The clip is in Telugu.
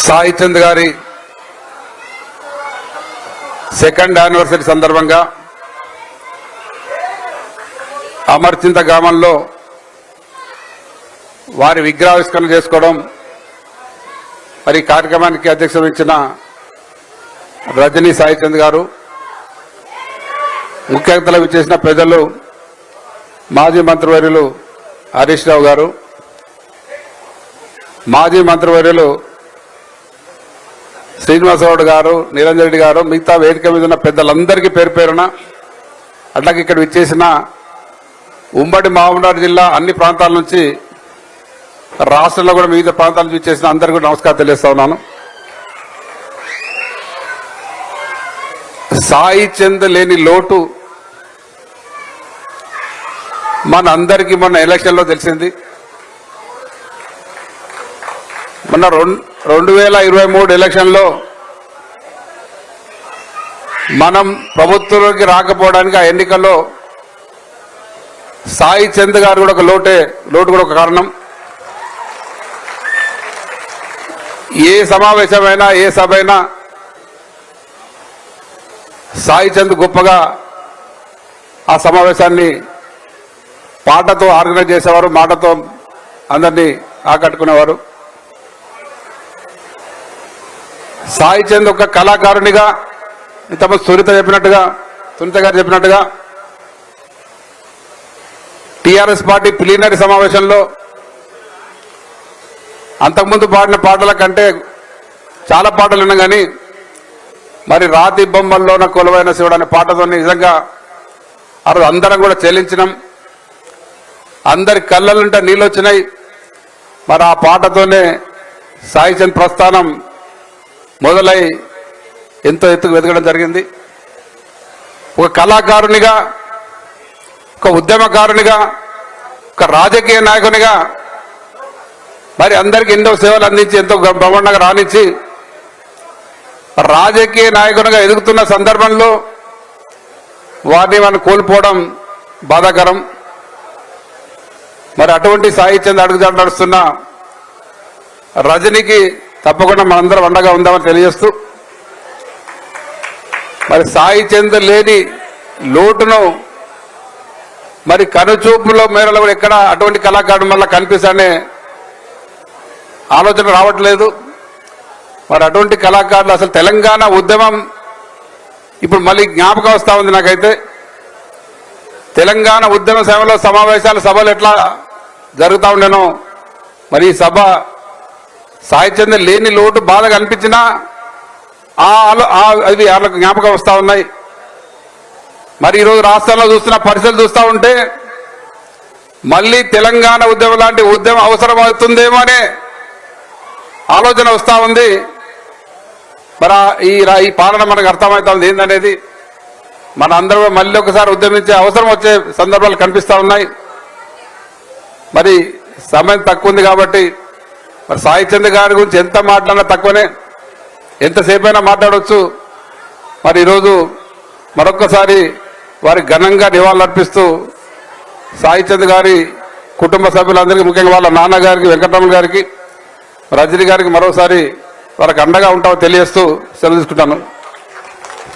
సాయి చంద్ గారి సెకండ్ యానివర్సరీ సందర్భంగా అమర్చింత గ్రామంలో వారి విగ్రహావిష్కరణ చేసుకోవడం, మరి కార్యక్రమానికి అధ్యక్షత వహించిన రజనీ సాయి చంద్ గారు, ముఖ్య అతిథులుగా చేసిన పెద్దలు మాజీ మంత్రివర్యులు హరీష్ రావు గారు, మాజీ మంత్రివర్యులు శ్రీనివాసరావు గారు, నిరంజన్ రెడ్డి గారు, మిగతా వేదిక మీద ఉన్న పెద్దలందరికీ పేరు పేరున, అట్లాగే ఇక్కడ విచ్చేసిన ఉమ్మడి మహబూబ్నగర్ జిల్లా అన్ని ప్రాంతాల నుంచి, రాష్ట్రంలో కూడా వివిధ ప్రాంతాల నుంచి విచ్చేసిన అందరికీ కూడా నమస్కారం తెలియజేస్తా ఉన్నాను. సాయి చంద్ లేని లోటు మన అందరికీ మొన్న ఎలక్షన్లో తెలిసింది. మొన్న 2023 ఎలక్షన్లో మనం ప్రభుత్వంలోకి రాకపోవడానికి ఆ ఎన్నికల్లో సాయి చంద్ గారు కూడా ఒక లోటు కూడా ఒక కారణం. ఏ సమావేశమైనా ఏ సభ అయినా సాయి చంద్ గొప్పగా ఆ సమావేశాన్ని పాటతో ఆర్గనైజ్ చేసేవారు, మాటతో అందరినీ ఆకట్టుకునేవారు. సాయి చంద్ ఒక కళాకారునిగా, ఇంతకుముందు సునీత గారు చెప్పినట్టుగా టీఆర్ఎస్ పార్టీ ప్లీనరీ సమావేశంలో అంతకుముందు పాడిన పాటల కంటే చాలా పాటలు ఉన్నాయి, కానీ మరి రాతి బొమ్మల్లోన కొలువైన శివుడు అనే పాటతో నిజంగా ఆ రోజు అందరం కూడా చెల్లించినాం. అందరి కళ్ళలుంటే నీళ్ళు వచ్చినాయి. మరి ఆ పాటతోనే సాయి చంద్ ప్రస్థానం మొదలై ఎంతో ఎత్తుకు ఎదగడం జరిగింది. ఒక కళాకారునిగా, ఒక ఉద్యమకారునిగా, ఒక రాజకీయ నాయకునిగా మరి అందరికీ ఎన్నో సేవలు అందించి ఎంతో బ్రహ్మాండంగా రాణించి రాజకీయ నాయకునిగా ఎదుగుతున్న సందర్భంలో వారిని మనం కోల్పోవడం బాధాకరం. మరి అటువంటి సాయి చంద్ అడుగుజాడలు నడుస్తున్న రజనీకి తప్పకుండా మనందరం అండగా ఉందామని తెలియజేస్తూ, మరి సాయి చంద్ లేని లోటును మరి కనుచూపులో మేరలో కూడా ఎక్కడ అటువంటి కళాకారుడు మళ్ళీ కనిపిస్తానే ఆలోచన రావట్లేదు. మరి అటువంటి కళాకారులు అసలు తెలంగాణ ఉద్యమం ఇప్పుడు మళ్ళీ జ్ఞాపకం వస్తూ ఉంది నాకైతే. తెలంగాణ ఉద్యమ సమయంలో సమావేశాలు, సభలు ఎట్లా జరుగుతూ ఉండేనో, మరి ఈ సభ సాయి చంద్ లేని లోటు బాధగా అనిపించినా అవి వాళ్ళకు జ్ఞాపకం వస్తూ ఉన్నాయి. మరి ఈరోజు రాష్ట్రంలో చూస్తున్న పరిస్థితులు చూస్తూ ఉంటే మళ్ళీ తెలంగాణ ఉద్యమం లాంటి ఉద్యమం అవసరం అవుతుందేమో అనే ఆలోచన వస్తూ ఉంది. మరి ఈ పాలన మనకు అర్థమవుతుంది ఏందనేది. మన అందరూ మళ్ళీ ఒకసారి ఉద్యమించే అవసరం వచ్చే సందర్భాలు కనిపిస్తూ ఉన్నాయి. మరి సమయం తక్కువ ఉంది కాబట్టి మరి సాయి చంద్ గారి గురించి ఎంత మాట్లాడినా తక్కువనే, ఎంతసేపు అయినా మాట్లాడవచ్చు. మరి ఈరోజు మరొక్కసారి వారి ఘనంగా నివాళులర్పిస్తూ సాయి చంద్ గారి కుటుంబ సభ్యులందరికీ, ముఖ్యంగా వాళ్ళ నాన్నగారికి, వెంకటరమణ గారికి, రజనీ గారికి మరోసారి వారికి అండగా ఉంటామని తెలియజేస్తూ సెలవు తీసుకుంటాను.